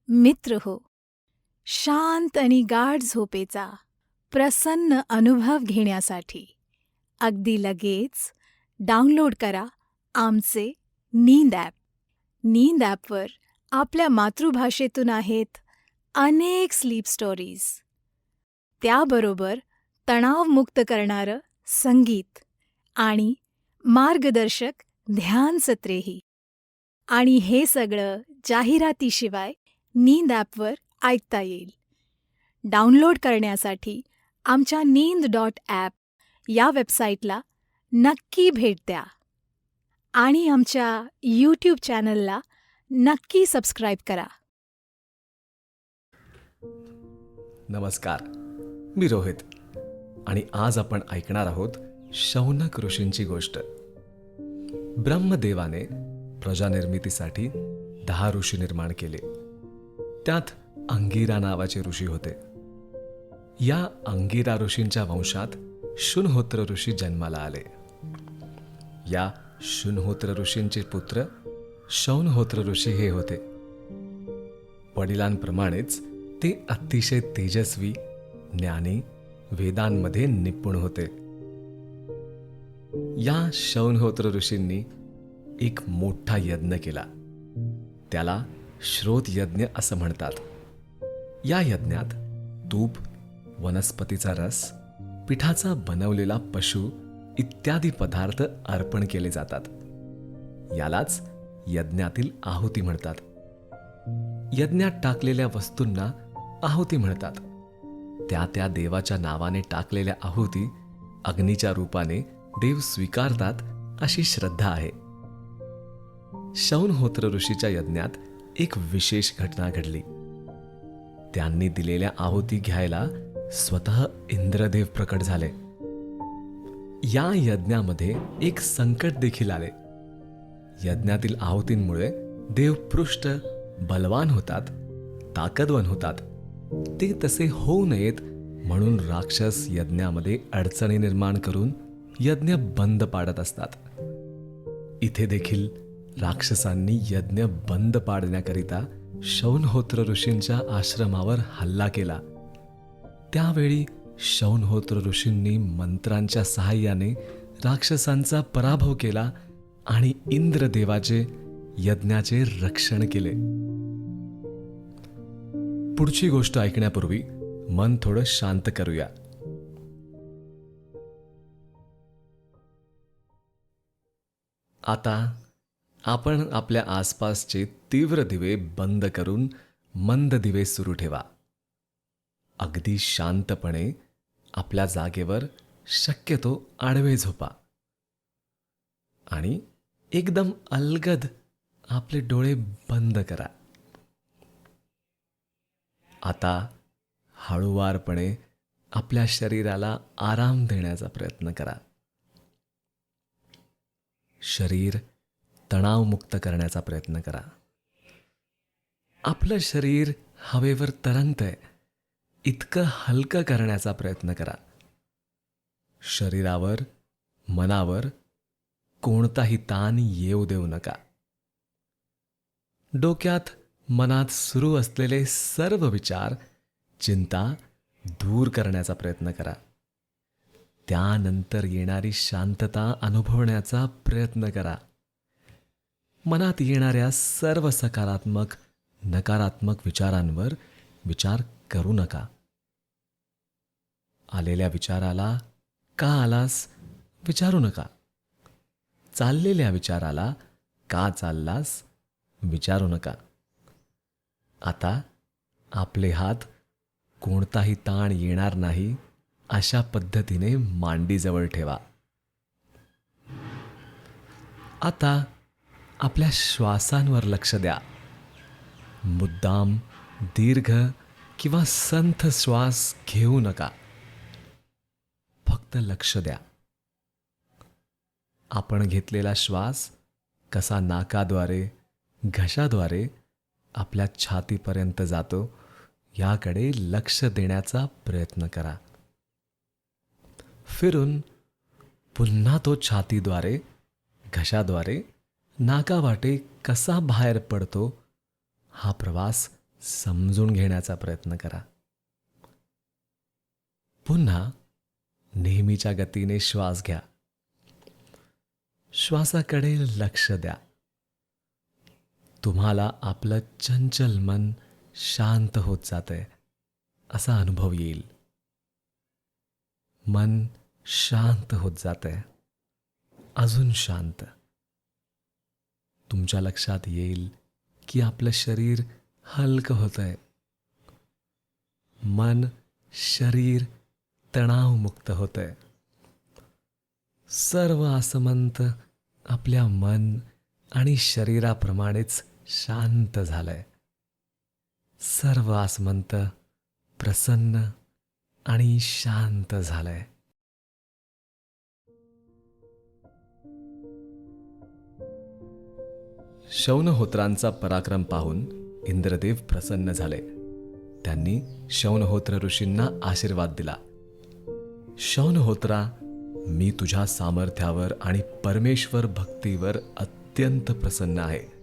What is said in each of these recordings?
मित्र हो, शांत आणि गाढ झोपेचा प्रसन्न अनुभव घेण्यासाठी अगदी लगेच डाउनलोड करा आमचे नींद ॲप. नींद ॲपवर आपल्या मातृभाषेतून आहेत अनेक स्लीप स्टोरीज. त्याबरोबर तणावमुक्त करणारं संगीत आणि मार्गदर्शक ध्यान सत्रेही. आणि हे सगळं जाहिरातीशिवाय नींद ॲपवर ऐकता येईल. डाउनलोड करण्यासाठी आमच्या नींद.ॲप या वेबसाईटला नक्की भेट द्या आणि आमच्या यूट्यूब चॅनलला नक्की सबस्क्राईब करा. नमस्कार, मी रोहित आणि आज आपण ऐकणार आहोत शौनक ऋषींची गोष्ट. ब्रह्मदेवाने प्रजानिर्मितीसाठी 10 ऋषी निर्माण केले. त्यात अंगिरा नावाचे ऋषी होते. या अंगिरा ऋषींच्या वंशात शून्होत्र ऋषी जन्माला आले. या शून्होत्र ऋषींचे पुत्र शौनहोत्र ऋषी हे होते. वडिलांप्रमाणेच ते अतिशय तेजस्वी, ज्ञानी, वेदांमध्ये निपुण होते. या शौनहोत्र ऋषींनी एक मोठा यज्ञ केला. त्याला श्रोत यज्ञ असं म्हणतात. या यज्ञात तूप, वनस्पतीचा रस, पिठाचा बनवलेला पशु इत्यादी पदार्थ अर्पण केले जातात. यालाच यज्ञातील आहुती म्हणतात. यज्ञात टाकलेल्या वस्तूंना आहुती म्हणतात. त्या त्या देवाच्या नावाने टाकलेल्या आहुती अग्नीच्या रूपाने देव स्वीकारतात अशी श्रद्धा आहे. शौनहोत्र ऋषीच्या यज्ञात एक विशेष घटना घडली. त्यांनी दिलेल्या आहुती घ्यायला स्वतः इंद्रदेव प्रकट झाले. या यज्ञामध्ये एक संकट देखील आले. यज्ञातील आहुतींमुळे देव पृष्ठ बलवान होतात, ताकदवान होतात. ते तसे होऊ नयेत म्हणून राक्षस यज्ञामध्ये अडचणी निर्माण करून यज्ञ बंद पाडत असतात. इथे देखील राक्षसांनी यज्ञ बंद पाडण्याकरिता शौनहोत्र ऋषींच्या आश्रमावर हल्ला केला. त्यावेळी शौनहोत्र ऋषींनी मंत्रांच्या सहाय्याने राक्षसांचा पराभव केला आणि इंद्रदेवाचे यज्ञाचे रक्षण केले. पुढची गोष्ट ऐकण्यापूर्वी मन थोडं शांत करूया. आता आपण आपल्या आसपासचे तीव्र दिवे बंद करून मंद दिवे सुरू ठेवा. अगदी शांतपणे आपल्या जागेवर शक्यतो आडवे झोपा आणि एकदम अलगद आपले डोळे बंद करा. आता हळूवारपणे आपल्या शरीराला आराम देण्याचा प्रयत्न करा. शरीर तणावमुक्त करण्याचा प्रयत्न करा. आपलं शरीर हवेवर तरंगतंय इतकं हलकं करण्याचा प्रयत्न करा. शरीरावर, मनावर कोणताही ताण येऊ देऊ नका. डोक्यात, मनात सुरू असलेले सर्व विचार, चिंता दूर करण्याचा प्रयत्न करा. त्यानंतर येणारी शांतता अनुभवण्याचा प्रयत्न करा. मनात येणाऱ्या सर्व सकारात्मक, नकारात्मक विचारांवर विचार करू नका. आलेल्या विचाराला का आलास विचारू नका. चाललेल्या विचाराला का चाललास विचारू नका. आता आपले हात कोणताही ताण येणार नाही अशा पद्धतीने मांडीजवळ ठेवा. आता आपल्या श्वासांवर लक्ष द्या. मुद्दाम दीर्घ किंवा संथ श्वास घेऊ नका. फक्त लक्ष द्या. आपण घेतलेला श्वास कसा नाकाद्वारे, घशाद्वारे आपल्या छातीपर्यंत जातो याकडे लक्ष देण्याचा प्रयत्न करा. फिरून पुन्हा तो छातीद्वारे, घशाद्वारे, नाकावाटे कसा बाहेर पडतो हा प्रवास समजून घेण्याचा प्रयत्न करा. पुन्हा नेहमीच्या गतीने श्वास घ्या. श्वासाकडे लक्ष द्या. तुम्हाला आपलं चंचल मन शांत होत जातंय असा अनुभव येईल. मन शांत होत जातंय, अजून शांत. तुमच्या लक्षात येईल की आपलं शरीर हलकं होतंय. मन, शरीर तणावमुक्त होतंय. सर्व आसमंत आपल्या मन आणि शरीराप्रमाणेच शांत झालंय. सर्व आसमंत प्रसन्न आणि शांत झालंय. शौनहोत्रांचा पराक्रम पाहून इंद्रदेव प्रसन्न झाले. त्यांनी शौनहोत्र ऋषींना आशीर्वाद दिला. शौनहोत्रा, मी तुझ्या सामर्थ्यावर आणि परमेश्वर भक्तीवर अत्यंत प्रसन्न आहे.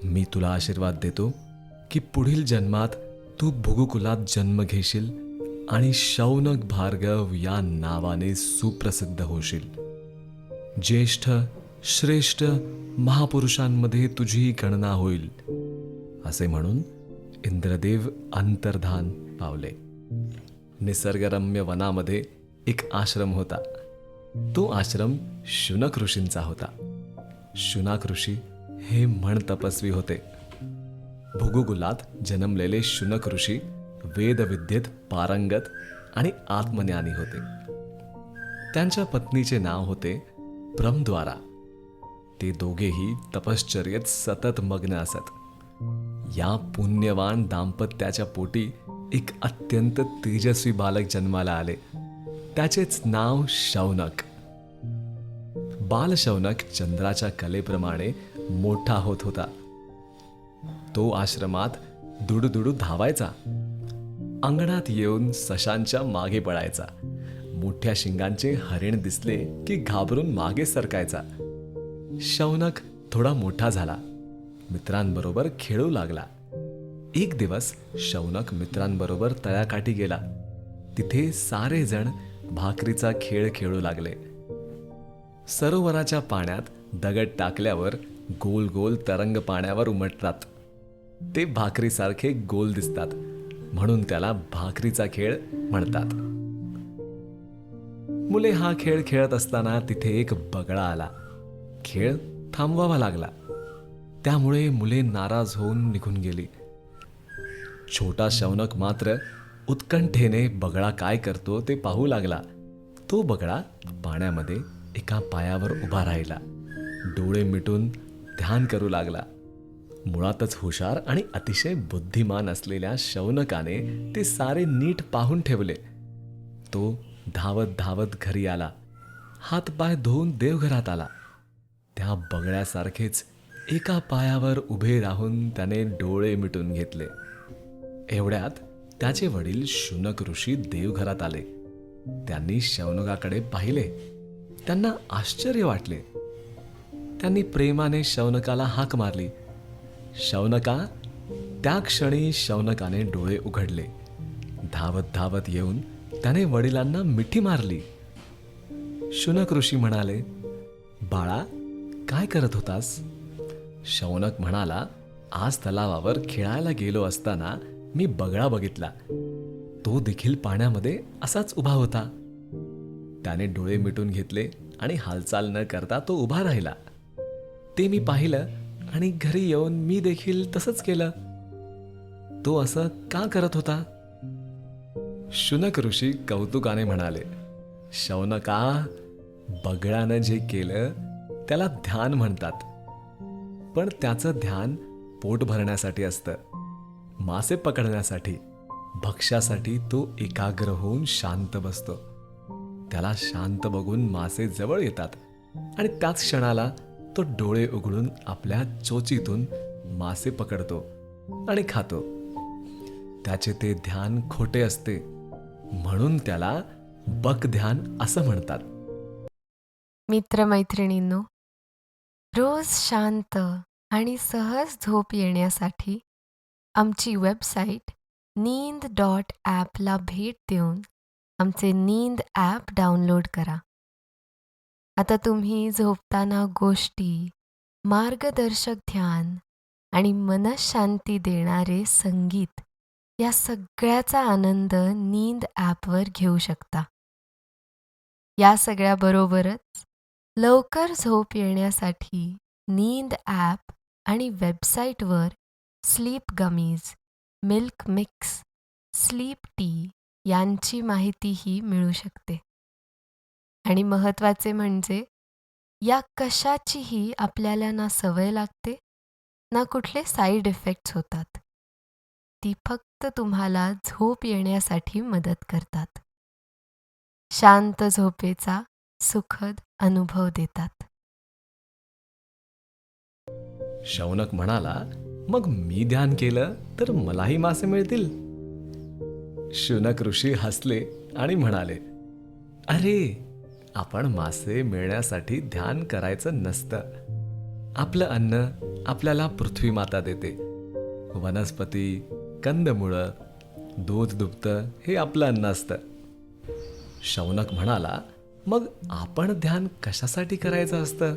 मी तुला आशीर्वाद देतो की पुढील जन्मात तू भृगुकुलात जन्म घेशील आणि शौनक भार्गव या नावाने सुप्रसिद्ध होशील. ज्येष्ठ श्रेष्ठ महापुरुषांमध्ये तुझी गणना होईल. असे म्हणून इंद्रदेव अंतर्धान पावले. निसर्गरम्य वनामध्ये एक आश्रम होता. तो आश्रम शुनक ऋषींचा होता. शुनक ऋषी हे म्हण तपस्वी होते. भृगुकुलात जन्मलेले शुनक ऋषी वेदविद्येत पारंगत आणि आत्मज्ञानी होते. त्यांच्या पत्नीचे नाव होते ब्रह्मद्वारा. ते दोघेही तपश्चर्येत सतत मग्न असत. या पुण्यवान दाम्पत्याच्या पोटी एक अत्यंत तेजस्वी बालक जन्माला आले. त्याचेच नाव शौनक. बालशौनक चंद्राच्या कलेप्रमाणे मोठा होत होता. तो आश्रमात दुडुदुडू धावायचा. अंगणात येऊन सशांच्या मागे पळायचा. मोठ्या शिंगांचे हरिण दिसले की घाबरून मागे सरकायचा. शौनक थोडा मोठा झाला. मित्रांबरोबर खेळू लागला. एक दिवस शौनक मित्रांबरोबर तळ्याकाठी गेला. तिथे सारे जण भाकरीचा खेळ खेळू लागले. सरोवराच्या पाण्यात दगड टाकल्यावर गोल गोल तरंग पाण्यावर उमटतात. ते भाकरीसारखे गोल दिसतात, म्हणून त्याला भाकरीचा खेळ म्हणतात. मुले हा खेळ खेळत असताना तिथे एक बगळा आला. खेळ थांबवावा लागला. त्यामुळे मुले नाराज होऊन निघून गेली. छोटा शौनक मात्र उत्कंठेने बगळा काय करतो ते पाहू लागला. तो बगळा पाण्यामध्ये एका पायावर उभा राहिला. डोळे मिटून ध्यान करू लागला. मुळातच हुशार आणि अतिशय बुद्धिमान असलेल्या शौनकाने ते सारे नीट पाहून ठेवले. तो धावत धावत घरी आला. हातपाय धुवून देवघरात आला. त्या बगळ्यासारखेच एका पायावर उभे राहून त्याने डोळे मिटून घेतले. एवढ्यात त्याचे वडील शुनक ऋषी देवघरात आले. त्यांनी शौनकाकडे पाहिले. त्यांना आश्चर्य वाटले. त्यांनी प्रेमाने शौनकाला हाक मारली, शौनका. त्या क्षणी शौनकाने डोळे उघडले. धावत धावत येऊन त्याने वडिलांना मिठी मारली. शुनक ऋषी म्हणाले, बाळा, काय करत होतास? शौनक म्हणाला, आज तलावावर खेळायला गेलो असताना मी बगळा बघितला. तो देखील पाण्यामध्ये असाच उभा होता. त्याने डोळे मिटून घेतले आणि हालचाल न करता तो उभा राहिला. ते मी पाहिलं आणि घरी येऊन मी देखील तसंच केलं. तो असं का करत होता? शुनक ऋषी कौतुकाने म्हणाले, शौनका, बगळ्यानं जे केलं त्याला ध्यान म्हणतात. पण त्याचं ध्यान पोट भरण्यासाठी असतं. मासे पकडण्यासाठी, भक्ष्यासाठी तो एकाग्र होऊन शांत बसतो. त्याला शांत बघून मासे जवळ येतात आणि त्याच क्षणाला तो डोळे उघडून आपल्या चोचीतून मासे पकडतो आणि खातो. त्याचे ते ध्यान खोटे असते, म्हणून त्याला बक ध्यान असं म्हणतात. मित्रमैत्रिणींनो, रोज शांत आणि सहज झोप येण्यासाठी आमची वेबसाईट नींद.ॲपला भेट देऊन आमचे नींद ॲप डाउनलोड करा. आता तुम्ही झोपताना गोष्टी, मार्गदर्शक ध्यान आणि मनःशांती देणारे संगीत या सगळ्याचा आनंद नींद ॲपवर घेऊ शकता. या सगळ्याबरोबरच लवकर झोप येण्यासाठी नींद ॲप आणि वेबसाईटवर sleep gummies, milk mix, sleep T यांची माहितीही मिळू शकते. आणि महत्त्वाचे म्हणजे या कशाचीही आपल्याला ना सवय लागते ना कुठले साईड इफेक्ट्स होतात. ती फक्त तुम्हाला झोप येण्यासाठी मदत करतात. शांत झोपेचा सुखद अनुभव देतात. शौनक म्हणाला, मग मी ध्यान केलं तर मलाही मासे मिळतील? शुनक ऋषी हसले आणि म्हणाले, अरे, आपण मासे मिळण्यासाठी ध्यान करायचं नसतं. आपलं अन्न आपल्याला पृथ्वी माता देते. वनस्पती, कंदमुळं, दूध दुभतं हे आपलं अन्न असतं. शौनक म्हणाला, मग आपण ध्यान कशासाठी करायचं असतं?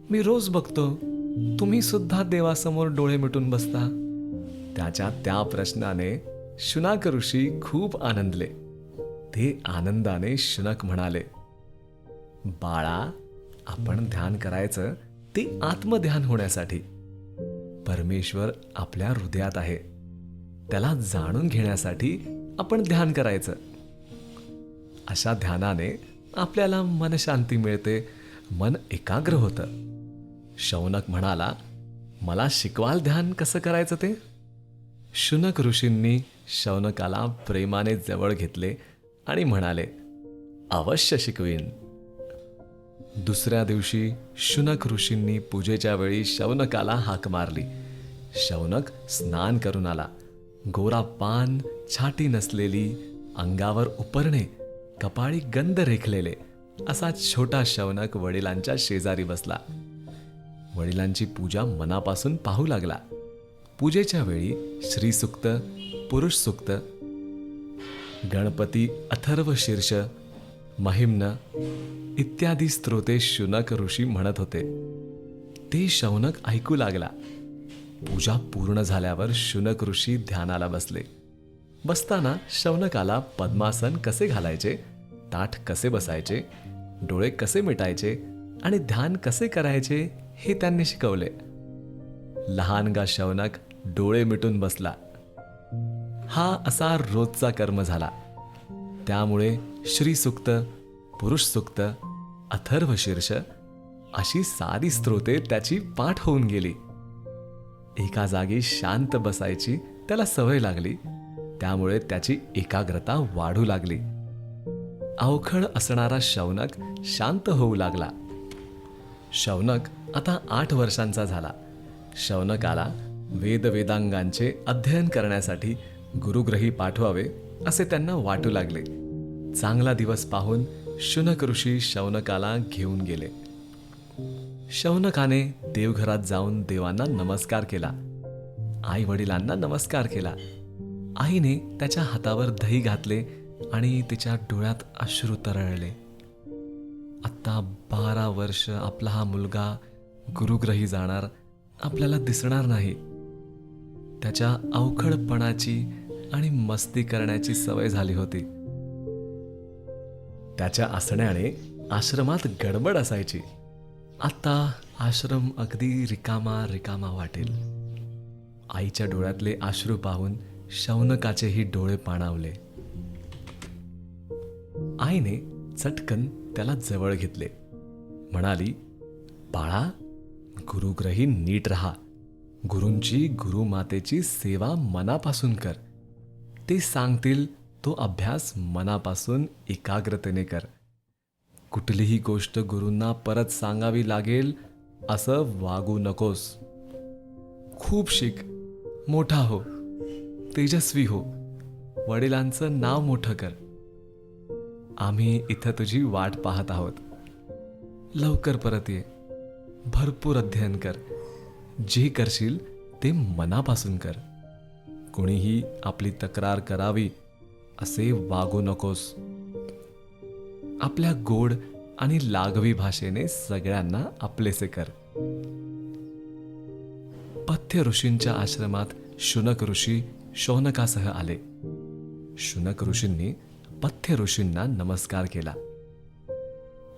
मी रोज बघतो तुम्ही सुद्धा देवासमोर डोळे मिटून बसता. त्याच्या त्या प्रश्नाने शुनक ऋषी खूप आनंदले. ते आनंदाने शुनक म्हणाले, बाळा, आपण ध्यान करायचं ते आत्मध्यान होण्यासाठी. परमेश्वर आपल्या हृदयात आहे. त्याला जाणून घेण्यासाठी आपण ध्यान करायचं. अशा ध्यानाने आपल्याला मनशांती मिळते, मन एकाग्र होतं. शौनक म्हणाला, मला शिकवाल ध्यान कसं करायचं ते? शुनक ऋषींनी शौनकाला प्रेमाने जवळ घेतले आणि म्हणाले, अवश्य शिकवीन. दुसऱ्या दिवशी शुनक ऋषींनी पूजेच्या वेळी शौनकाला हाक मारली. शौनक स्नान करून आला. गोरा पान, छाटी नसलेली, अंगावर उपरणे, कपाळी गंध रेखलेले असा छोटा शौनक वडिलांच्या शेजारी बसला. वडिलांची पूजा मनापासून पाहू लागला. पूजेच्या वेळी श्रीसूक्त, पुरुष सूक्त, गणपती अथर्व शीर्ष, महिम्न इत्यादी स्तोत्रे शुनक ऋषी म्हणत होते. ते शौनक ऐकू लागला. पूजा पूर्ण झाल्यावर शुनक ऋषी ध्यानाला बसले. बसताना शौनकाला पद्मासन कसे घालायचे, ताठ कसे बसायचे, डोळे कसे मिटायचे आणि ध्यान कसे करायचे हे त्यांनी शिकवले. लहानगा शौनक डोळे मिटून बसला. हा असा रोजचा कर्म झाला. त्यामुळे श्रीसूक्त, पुरुष सूक्त, अथर्व शीर्ष अशी सारी स्तोत्रे त्याची पाठ होऊन गेली. एका जागी शांत बसायची त्याला सवय लागली. त्यामुळे त्याची एकाग्रता वाढू लागली. अवखळ असणारा शौनक शांत होऊ लागला. शौनक आता 8 वर्षांचा झाला. शौनकाला वेदांगांचे अध्ययन करण्यासाठी गुरुग्रही पाठवावे असे त्यांना वाटू लागले. चांगला दिवस पाहून शुनक ऋषी शौनकाला घेऊन गेले. शौनकाने देवघरात जाऊन देवांना नमस्कार केला. आई वडिलांना नमस्कार केला. आईने त्याच्या हातावर दही घातले आणि तिच्या डोळ्यात अश्रू तरळले. आत्ता 12 वर्ष आपला हा मुलगा गुरुग्रही जाणार, आपल्याला दिसणार नाही. त्याच्या अवखळपणाची आणि मस्ती करण्याची सवय झाली होती. त्याच्या असण्याने आश्रमात गडबड असायची. आता आश्रम अगदी रिकामा रिकामा वाटेल. आईच्या डोळ्यातले अश्रू पाहून शौनकाचेही डोळे पाणावले. आईने चटकन त्याला जवळ घेतले. म्हणाली, बाळा, गुरुग्रही नीट राहा. गुरूंची, गुरुमातेची सेवा मनापासून कर. ते सांगतील तो अभ्यास मनापासून एकाग्रतेने कर. कुठलीही गोष्ट गुरूंना परत सांगावी लागेल असं वागू नकोस. खूप शिक, मोठा हो, तेजस्वी हो, वडिलांचं नाव मोठं कर. आम्ही इथं तुझी वाट पाहत आहोत. लवकर परत ये. भरपूर अध्ययन कर. जे करशील ते मनापासून कर. कुणीही आपली तक्रार करावी असे वागू नकोस. आपल्या गोड आणि लागवी भाषेने सगळ्यांना आपलेसे कर. पथ्य ऋषींच्या आश्रमात शुनक ऋषी शौनकासह आले. शुनक ऋषींनी पथ्य ऋषींना नमस्कार केला.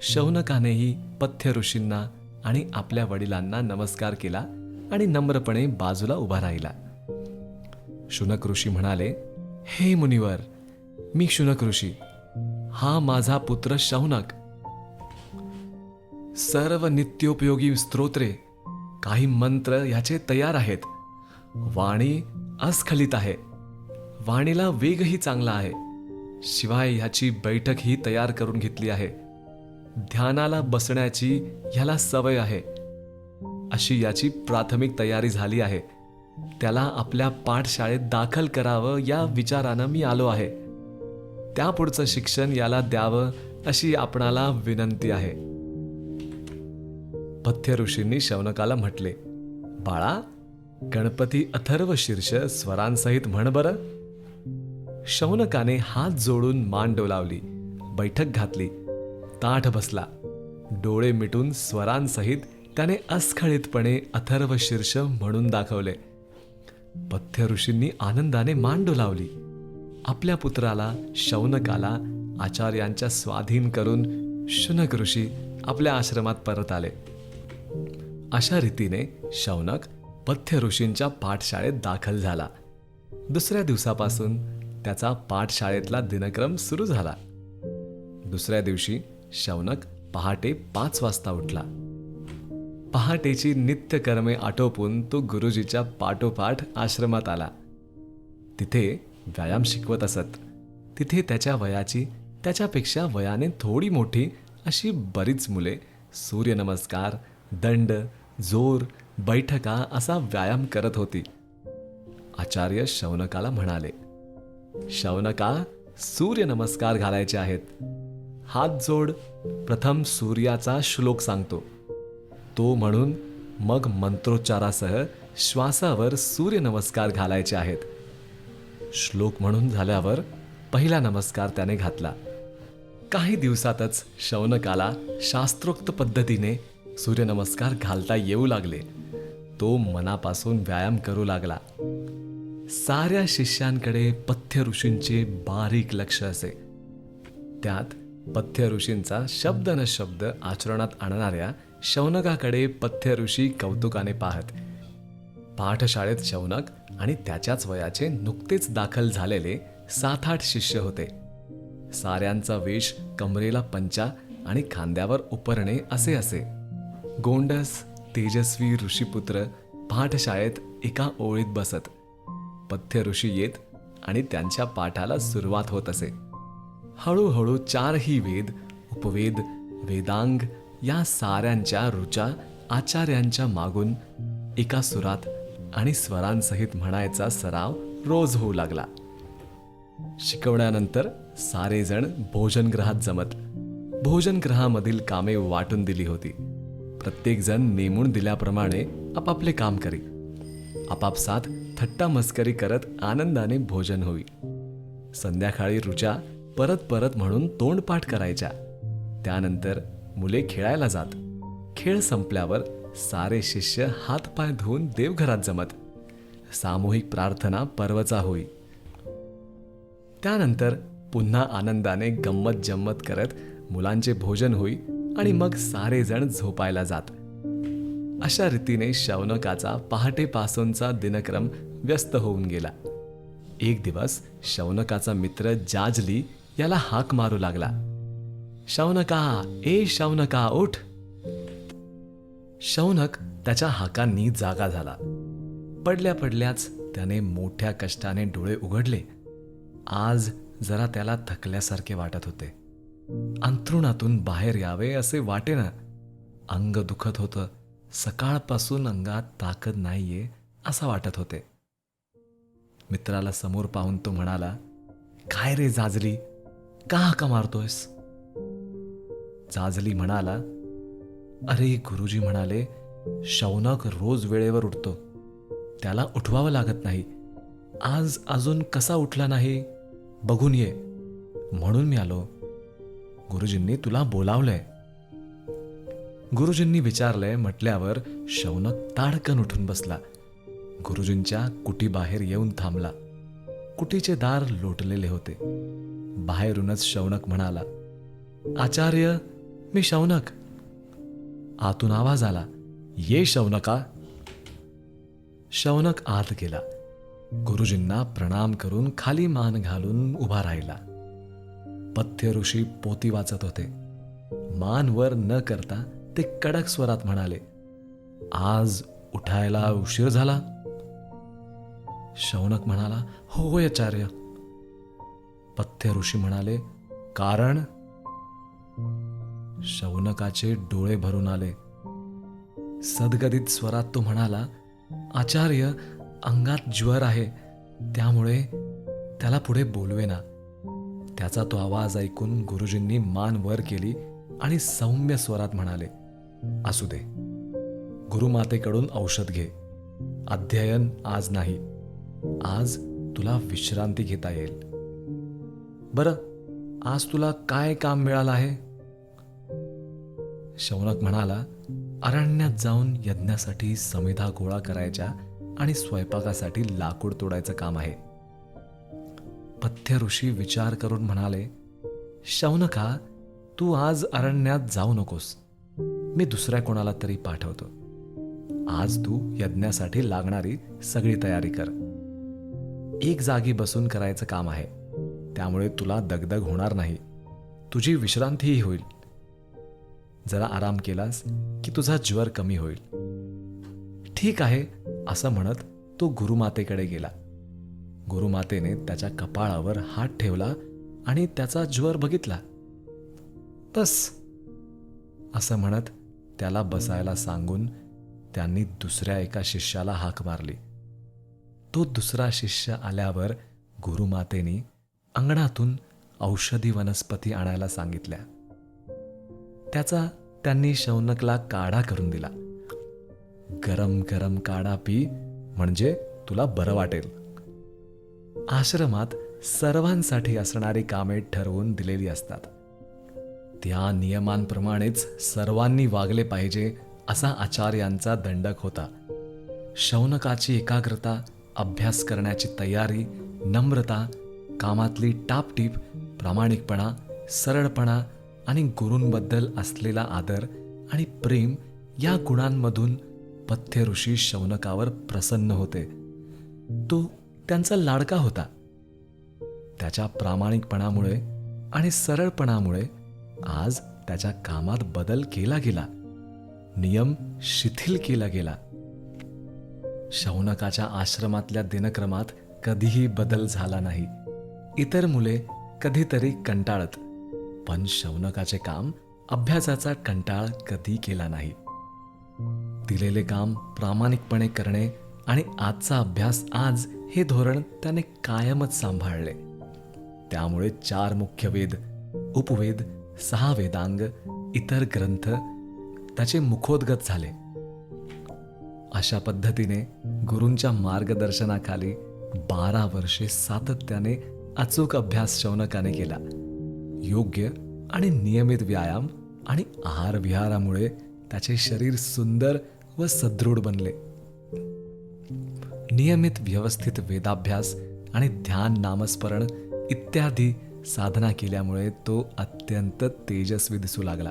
शौनकानेही पथ्य ऋषींना आणि आपल्या वडिलांना नमस्कार केला आणि नम्रपणे बाजूला उभा राहिला. शुनक ऋषी म्हणाले, हे मुनिवर, मी शुनक ऋषी. हा माझा पुत्र शौनक. सर्व नित्योपयोगी स्तोत्रे, काही मंत्र याचे तयार आहेत. वाणी अस्खलित आहे. वाणीला वेगही चांगला आहे. शिवाय ह्याची बैठकही तयार करून घेतली आहे. ध्यानाला बसण्याची ह्याला सवय आहे. अशी याची प्राथमिक तयारी झाली आहे. त्याला आपल्या पाठशाळेत दाखल करावं या विचारानं मी आलो आहे. त्यापुढचं शिक्षण याला द्यावं अशी आपणाला विनंती आहे. पथ्य ऋषींनी शौनकाला म्हटले, बाळा, गणपती अथर्व शीर्ष स्वरांसहित म्हण बरं. शौनकाने हात जोडून मान डोलावली, बैठक घातली, ताठ बसला. डोळे मिटून स्वरांसहित त्याने अस्खळितपणे अथर्व शीर्ष म्हणून दाखवले. पथ्य ऋषींनी आनंदाने मान डोलावली. आपल्या पुत्राला शौनकाला आचार्यांच्या स्वाधीन करून शुनक ऋषी आपल्या आश्रमात परत आले. अशा रीतीने शौनक पथ्य ऋषींच्या पाठशाळेत दाखल झाला. दुसऱ्या दिवसापासून त्याचा पाठशाळेतला दिनक्रम सुरू झाला. दुसऱ्या दिवशी शौनक पहाटे 5 वाजता उठला. पहाटेची नित्यकर्मे आटोपून तो गुरुजीच्या पाठोपाठ आश्रमात आला. तिथे व्यायाम शिकवत असत. तिथे त्याच्या वयाची, त्याच्यापेक्षा वयाने थोडी मोठी अशी बरीच मुले सूर्यनमस्कार, दंड, जोर, बैठका असा व्यायाम करत होती. आचार्य शौनकाला म्हणाले, शौनका, सूर्यनमस्कार घालायचे आहेत. हात जोड. प्रथम सूर्याचा श्लोक सांगतो तो म्हणून मग मंत्रोच्चारासह श्वासावर सूर्यनमस्कार घालायचे आहेत. श्लोक म्हणून झाल्यावर पहिला नमस्कार त्याने घातला. काही दिवसातच शौनकाला शास्त्रोक्त पद्धतीने सूर्यनमस्कार घालता येऊ लागले. तो मनापासून व्यायाम करू लागला. साऱ्या शिष्यांकडे पथ्य ऋषींचे बारीक लक्ष असे. त्यात पथ्य ऋषींचा शब्द न शब्द आचरणात आणणाऱ्या शौनकाकडे पथ्य ऋषी कौतुकाने पाहत. पाठशाळेत शौनक आणि त्याच्याच वयाचे नुकतेच दाखल झालेले 7-8 शिष्य होते. साऱ्यांचा वेश कमरेला पंचा आणि खांद्यावर उपरणे असे असे. गोंडस तेजस्वी ऋषीपुत्र पाठशाळेत एका ओळीत बसत. पथ्य ऋषी येत आणि त्यांच्या पाठाला सुरुवात होत असे. हळूहळू 4ही वेद, उपवेद, वेदांग या साऱ्यांच्या ऋचा आचार्यांच्या मागून एका सुरात आणि स्वरांसहित म्हणायचा सराव रोज होऊ लागला. शिकवण्यानंतर सारेजण भोजनगृहात जमत. भोजनगृहामधील कामे वाटून दिली होती. प्रत्येकजण नेमून दिल्याप्रमाणे आपापले काम करी. आपापसात थट्टा मस्करी करत आनंदाने भोजन होई. संध्याकाळी ऋचा परत परत म्हणून तोंडपाठ करायच्या. त्यानंतर मुले खेळायला जात. खेळ संपल्यावर सारे शिष्य हातपाय धुवून देवघरात जमत. सामूहिक प्रार्थना पर्वचा होई. त्यानंतर पुन्हा आनंदाने गंमत जम्मत करत मुलांचे भोजन होई आणि मग सारेजण झोपायला जात. अशा रीतीने शौनकाचा पहाटेपासूनचा दिनक्रम व्यस्त होऊन गेला. एक दिवस शौनकाचा मित्र जाजली याला हाक मारू लागला, शौनका, ए शौनका, उठ. शौनक त्याच्या हाकांनी जागा झाला. पडल्या पडल्याच त्याने मोठ्या कष्टाने डोळे उघडले. आज जरा त्याला थकल्यासारखे वाटत होते. अंथरुणातून बाहेर यावे असे वाटेना. अंग दुखत होतं. सकाळपासून अंगात ताकद नाहीये असं वाटत होते. मित्राला समोर पाहून तो म्हणाला, काय रे जाजली, का हाका मारतोयस? जाजली म्हणाला, अरे गुरुजी म्हणाले शौनक रोज वेळेवर उठतो. त्याला उठवावं लागत नाही. आज अजून कसा उठला नाही बघून ये, म्हणून मी आलो. गुरुजींनी तुला बोलावलंय. गुरुजींनी विचारलंय म्हटल्यावर शौनक ताडकन उठून बसला. गुरुजींच्या कुटीबाहेर येऊन थांबला. कुटीचे दार लोटलेले होते. बाहेरूनच शौनक म्हणाला, आचार्य, मी शौनक. आतून आवाज आला, ये शौनका. शौनक आत गेला. गुरुजींना प्रणाम करून खाली मान घालून उभा राहिला. पथ्य ऋषी पोती वाचत होते. मान वर न करता ते कडक स्वरात म्हणाले, आज उठायला उशीर झाला. शौनक म्हणाला, होय आचार्य. पथ्य ऋषी म्हणाले, कारण? शौनकाचे डोळे भरून आले. सदगदित स्वरात तो म्हणाला, आचार्य, अंगात ज्वर आहे, त्यामुळे त्याला पुढे बोलवेना. त्याचा तो आवाज ऐकून गुरुजींनी मान वर केली आणि सौम्य स्वरात म्हणाले, असू दे, गुरुमातेकडून औषध घे. अध्ययन आज नाही. आज तुला विश्रांती घेता येईल. बरं, आज तुला काय काम मिळालं आहे? शौनक म्हणाला, अरण्यात जाऊन यज्ञासाठी समिधा गोळा करायच्या आणि स्वयंपाकासाठी लाकूड तोडायचं काम आहे. पथ्य ऋषी विचार करून म्हणाले, शौनका, तू आज अरण्यात जाऊ नकोस. मी दुसऱ्या कोणाला तरी पाठवतो. आज तू यज्ञासाठी लागणारी सगळी तयारी कर. एक जागी बसून करायचं काम आहे, त्यामुळे तुला दगदग होणार नाही. तुझी विश्रांतीही होईल. जरा आराम केलास की तुझा ज्वर कमी होईल. ठीक आहे, असं म्हणत तो गुरुमातेकडे गेला. गुरुमातेने त्याच्या कपाळावर हात ठेवला आणि त्याचा ज्वर बघितला. बस, असं म्हणत त्याला बसायला सांगून त्यांनी दुसऱ्या एका शिष्याला हाक मारली. तो दुसरा शिष्य आल्यावर गुरुमातेने अंगणातून औषधी वनस्पती आणायला सांगितल्या. त्याचा त्यांनी शौनकला काढा करून दिला. गरम गरम काढा पी, म्हणजे तुला बरं वाटेल. आश्रमात सर्वांसाठी असणारी कामे ठरवून दिलेली असतात. त्या नियमांप्रमाणेच सर्वांनी वागले पाहिजे असा आचार्यांचा दंडक होता. शौनकाची एकाग्रता, अभ्यास करण्याची तयारी, नम्रता, कामातली टापटीप, प्रामाणिकपणा, सरळपणा आणि गुरूंबद्दल असलेला आदर आणि प्रेम या गुणांमधून पथ्य ऋषी शौनकावर प्रसन्न होते. तो त्यांचा लाडका होता. त्याच्या प्रामाणिकपणामुळे आणि सरळपणामुळे आज त्याच्या कामात बदल केला गेला. नियम शिथिल केला गेला. शौनकाच्या आश्रमातल्या दिनक्रमात कधीही बदल झाला नाही. इतर मुले कधीतरी कंटाळत, पण शौनकाचे काम अभ्यासाचा कंटाळ कधी केला नाही. दिलेले काम प्रामाणिकपणे करणे आणि आजचा अभ्यास आज हे धोरण त्याने कायमच सांभाळले. त्यामुळे 4 मुख्य वेद, उपवेद, 6 वेदांग, इतर ग्रंथ त्याचे मुखोद्गत झाले. अशा पद्धतीने गुरूंच्या मार्गदर्शनाखाली 12 वर्षे सातत्याने अचूक अभ्यास शौनकाने केला. योग्य आणि नियमित व्यायाम आणि आहार विहारामुळे त्याचे शरीर सुंदर व सदृढ बनले. नियमित व्यवस्थित वेदाभ्यास आणि ध्यान, नामस्मरण इत्यादी साधना केल्यामुळे तो अत्यंत तेजस्वी दिसू लागला.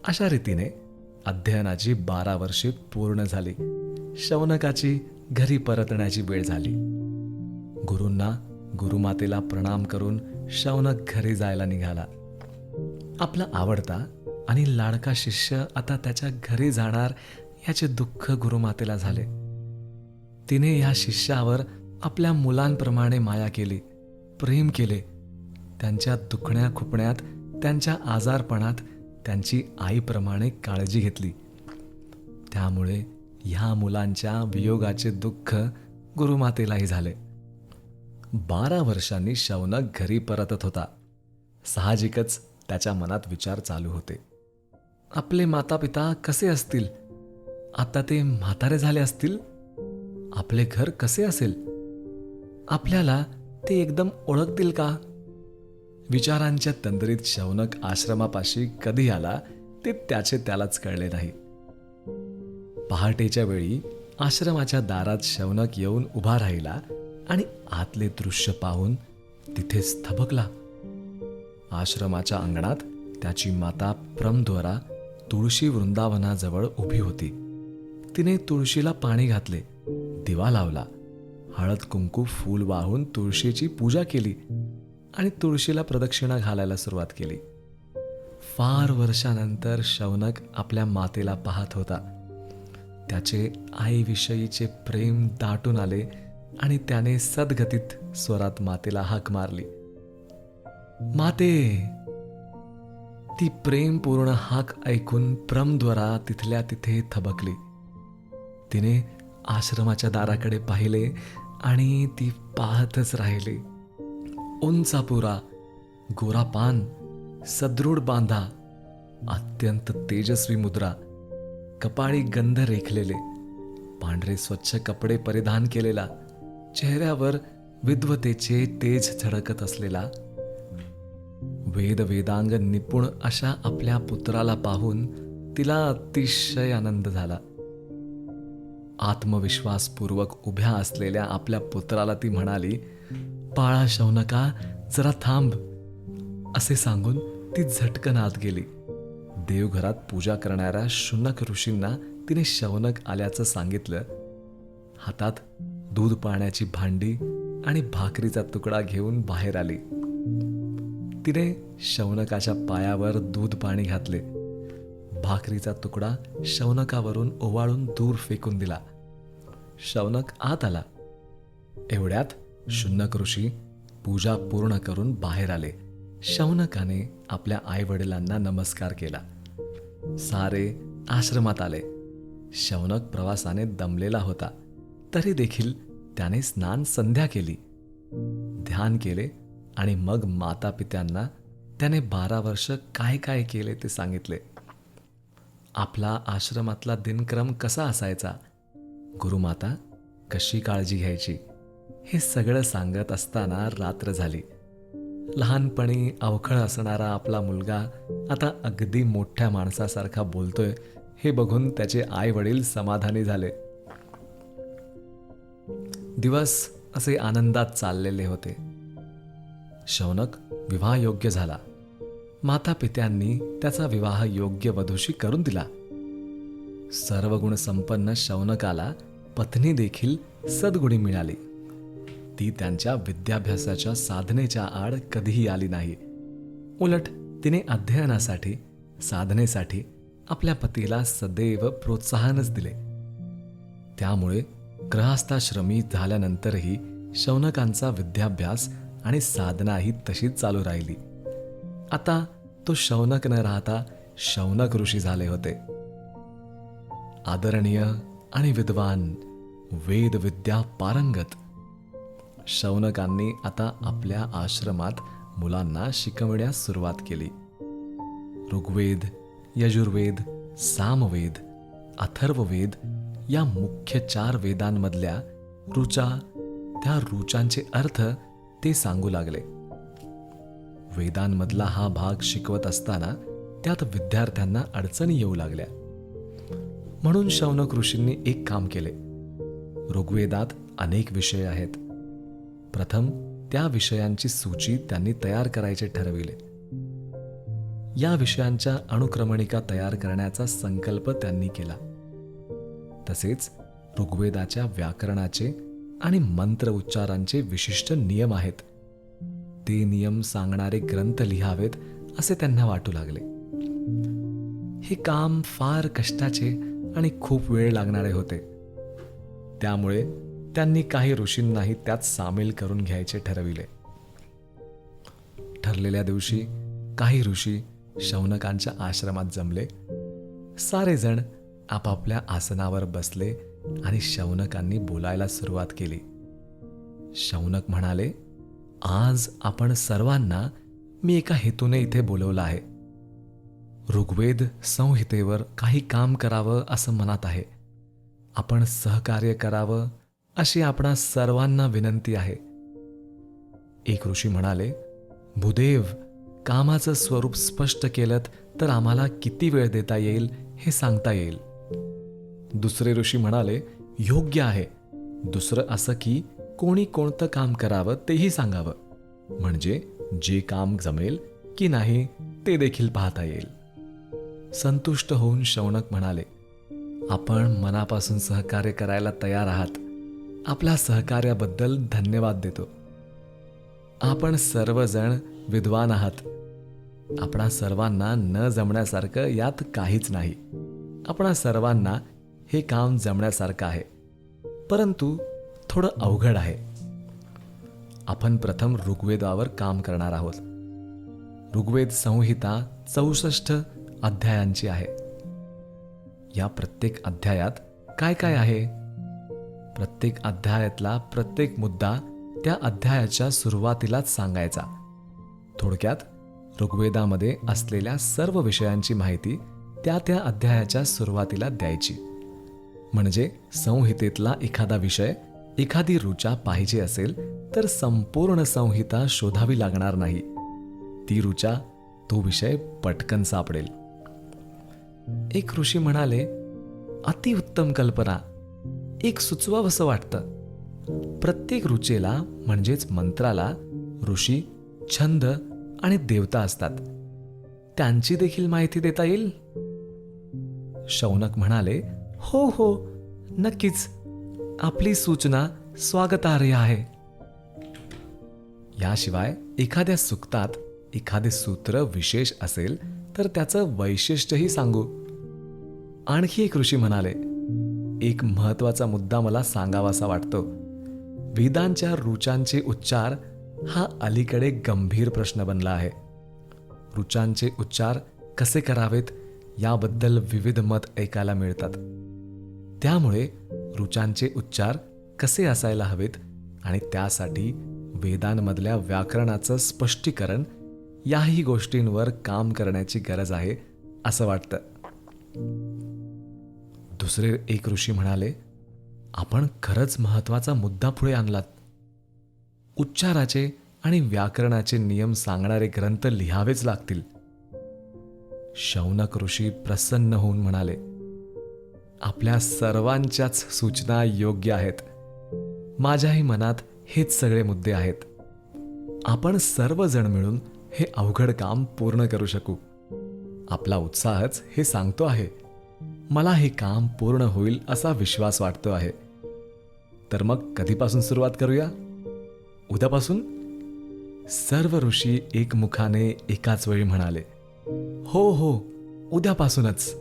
अशा रीतीने अध्ययनाची 12 वर्षे पूर्ण झाली. शौनकाची घरी परतण्याची वेळ झाली. गुरूंना, गुरुमातेला प्रणाम करून शौनक घरी जायला निघाला. आपला आवडता आणि लाडका शिष्य आता त्याच्या घरी जाणार याचे दुःख गुरुमातेला झाले. तिने या शिष्यावर आपल्या मुलांप्रमाणे माया केली, प्रेम केले. त्यांच्या दुखण्या खुपण्यात, त्यांच्या आजारपणात त्यांची आईप्रमाणे काळजी घेतली. त्यामुळे ह्या मुलांच्या वियोगाचे दुःख गुरुमातेलाही झाले. 12 वर्षांनी शौनक घरी परतत होता. साहजिकच त्याच्या मनात विचार चालू होते. आपले मातापिता कसे असतील? आता ते म्हातारे झाले असतील. आपले घर कसे असेल? आपल्याला ते एकदम ओळखतील का? विचारांच्या तंद्रीत शौनक आश्रमापाशी कधी आला ते त्याचे त्यालाच कळले नाही. पहाटेच्या वेळी आश्रमाच्या दारात शौनक येऊन उभा राहिला आणि आतले दृश्य पाहून तिथेच थबकला. आश्रमाच्या अंगणात त्याची माता प्रमद्वरा तुळशी वृंदावनाजवळ उभी होती. तिने तुळशीला पाणी घातले, दिवा लावला, हळद कुंकू फूल वाहून तुळशीची पूजा केली आणि तुळशीला प्रदक्षिणा घालायला सुरुवात केली. फार वर्षानंतर शौनक आपल्या मातेला पाहत होता. त्याचे आईविषयीचे प्रेम दाटून आले आणि त्याने सद्गतीत स्वरात मातेला हाक मारली, माते. ती प्रेमपूर्ण हाक ऐकून प्रमद्वरा तिथल्या तिथे थबकली. तिने आश्रमाच्या दाराकडे पाहिले आणि ती पाहतच राहिली. उंचापुरा, गोरापान, सदृढ बांधा, अत्यंत तेजस्वी मुद्रा, कपाळी गंध रेखलेले, पांढरे स्वच्छ कपडे परिधान केलेला, चेहऱ्यावर विद्वतेचे तेज झळकत असलेला, वेदांग निपुण अशा आपल्या पुत्राला पाहून तिला अतिशय आनंद झाला. आत्मविश्वासपूर्वक उभ्या असलेल्या आपल्या पुत्राला ती म्हणाली, बाळा शौनका, जरा थांब. असे सांगून ती झटकन आत गेली. देवघरात पूजा करणाऱ्या शुनक ऋषींना तिने शौनक आल्याचं सांगितलं. हातात दूध पाण्याची भांडी आणि भाकरीचा तुकडा घेऊन बाहेर आली. तिने शौनकाच्या पायावर दूध पाणी घातले. भाकरीचा तुकडा शौनकावरून ओवाळून दूर फेकून दिला. शौनक आत आला. एवढ्यात शुनक ऋषी पूजा पूर्ण करून बाहेर आले. शौनकाने आपल्या आई वडिलांना नमस्कार केला. सारे आश्रमात आले. शौनक प्रवासाने दमलेला होता, तरी देखील त्याने स्नान संध्या केली, ध्यान केले आणि मग माता पित्यांना त्याने 12 वर्ष काय काय केले ते सांगितले. आपला आश्रमातला दिनक्रम कसा असायचा, गुरुमाता कशी काळजी घ्यायची, हे सगळं सांगत असताना रात्र झाली. लहानपणी अवखळ असणारा आपला मुलगा आता अगदी मोठ्या माणसासारखा बोलतोय हे बघून त्याचे आई वडील समाधानी झाले. दिवस असे आनंदात चाललेले होते. शौनक विवाहयोग्य झाला. माता पित्यांनी त्याचा विवाह योग्य वधूशी करून दिला. सर्व गुण संपन्न शौनकाला पत्नी देखील सद्गुणी मिळाली. ती त्यांच्या विद्याभ्यासाच्या साधनेच्या आड कधीही आली नाही. उलट तिने अध्ययनासाठी, साधनेसाठी आपल्या पतीला सदैव प्रोत्साहनच दिले. त्यामुळे गृहस्थाश्रमी झाल्यानंतरही शौनकांचा विद्याभ्यास आणि साधना ही तशीच चालू राहिली. आता तो शौनक न राहता शौनक ऋषी झाले होते. आदरणीय आणि विद्वान, वेद विद्या पारंगत शौनकांनी आता आपल्या आश्रमात मुलांना शिकवण्यास सुरुवात केली. ऋग्वेद, यजुर्वेद, सामवेद, अथर्ववेद या मुख्य 4 वेदांमधल्या ऋचा, त्या ऋचांचे अर्थ ते सांगू लागले. वेदांमधला हा भाग शिकवत असताना त्यात विद्यार्थ्यांना अडचणी येऊ लागल्या. म्हणून शौनक ऋषींनी एक काम केले. ऋग्वेदात अनेक विषय आहेत. प्रथम त्या विषयांची सूची त्यांनी तयार करायचे ठरविले. या विषयांच्या अनुक्रमणिका तयार करण्याचा संकल्प त्यांनी केला. तसेच ऋग्वेदाच्या व्याकरणाचे आणि मंत्र उच्चारांचे विशिष्ट नियम आहेत. ते नियम सांगणारे ग्रंथ लिहावेत असे त्यांना वाटू लागले. हे काम फार कष्टाचे आणि खूप वेळ लागणारे होते. त्यामुळे त्यांनी काही ऋषींनाही त्यात सामील करून घ्यायचे ठरविले. ठरलेल्या दिवशी काही ऋषी शौनकांच्या आश्रमात जमले. सारेजण आपापल्या आसनावर बसले आणि शौनकांनी बोलायला सुरुवात केली. शौनक म्हणाले, आज आपण सर्वांना मी एका हेतूने इथे बोलवलं आहे. ऋग्वेद संहितेवर काही काम करावं असं मनात आहे. आपण सहकार्य करावं अशी आपणा सर्वांना विनंती आहे. एक ऋषी म्हणाले, भूदेव, कामाचं स्वरूप स्पष्ट केलं तर आम्हाला किती वेळ देता येईल हे सांगता येईल. दुसरे ऋषी म्हणाले, योग्य आहे. दुसरं असं की कोणी कोणतं काम करावं तेही सांगावं, म्हणजे जे काम जमेल की नाही ते देखील पाहता येईल. संतुष्ट होऊन शौनक म्हणाले, आपण मनापासून सहकार्य करायला तयार आहात. आपल्या सहकार्याबद्दल धन्यवाद देतो. आपण सर्वजण विद्वान आहात. आपणा सर्वांना न जमण्यासारखं यात काहीच नाही. आपणा सर्वांना हे काम जमण्यासारखं आहे, परंतु थोडं अवघड आहे. आपण प्रथम ऋग्वेदावर काम करणार आहोत. ऋग्वेद संहिता 64 अध्यायांची आहे. या प्रत्येक अध्यायात काय काय आहे? प्रत्येक अध्यायातला प्रत्येक मुद्दा त्या अध्यायाच्या सुरुवातीलाच सांगायचा. थोडक्यात ऋग्वेदामध्ये असलेल्या सर्व विषयांची माहिती त्या अध्यायाच्या सुरुवातीला द्यायची. म्हणजे संहितेतला एखादा विषय, एखादी ऋचा पाहिजे असेल तर संपूर्ण संहिता शोधावी लागणार नाही. ती ऋचा, तो विषय पटकन सापडेल. एक ऋषी म्हणाले, अतिउत्तम कल्पना. एक सुचवावंसं वाटतं. प्रत्येक ऋचेला म्हणजेच मंत्राला ऋषी, छंद आणि देवता असतात. त्यांची देखील माहिती देता येईल? शौनक म्हणाले, हो हो, नक्कीच. आपली सूचना स्वागतार्ह आहे. याशिवाय एखाद्या सूक्तात एखादे सूत्र विशेष असेल तर त्याचं वैशिष्ट्यही सांगू. आणखी एक ऋषी म्हणाले, एक महत्वाचा मुद्दा मला सांगावासा वाटतो. वेदांच्या ऋचांचे उच्चार हा अलीकडे गंभीर प्रश्न बनला आहे. ऋचांचे उच्चार कसे करावेत याबद्दल विविध मत ऐकायला मिळतात. त्यामुळे ऋचांचे उच्चार कसे असायला हवेत आणि त्यासाठी वेदांमधल्या व्याकरणाचं स्पष्टीकरण याही गोष्टींवर काम करण्याची गरज आहे असं वाटतं. दुसरे एक ऋषी म्हणाले, आपण खरंच महत्वाचा मुद्दा पुढे आणलात. उच्चाराचे आणि व्याकरणाचे नियम सांगणारे ग्रंथ लिहावेच लागतील. शौनक ऋषी प्रसन्न होऊन म्हणाले, आपल्या सर्वांच्याच सूचना योग्य आहेत. माझ्याही मनात हेच सगळे मुद्दे आहेत. आपण सर्वजण मिळून हे अवघड काम पूर्ण करू शकू. आपला उत्साहच हे सांगतो आहे. मला हे काम पूर्ण होईल असा विश्वास वाटतो आहे. तर मग कधीपासून सुरुवात करूया? उद्यापासून? सर्व ऋषी एकमुखाने एकाच वेळी म्हणाले, हो हो, उद्यापासूनच.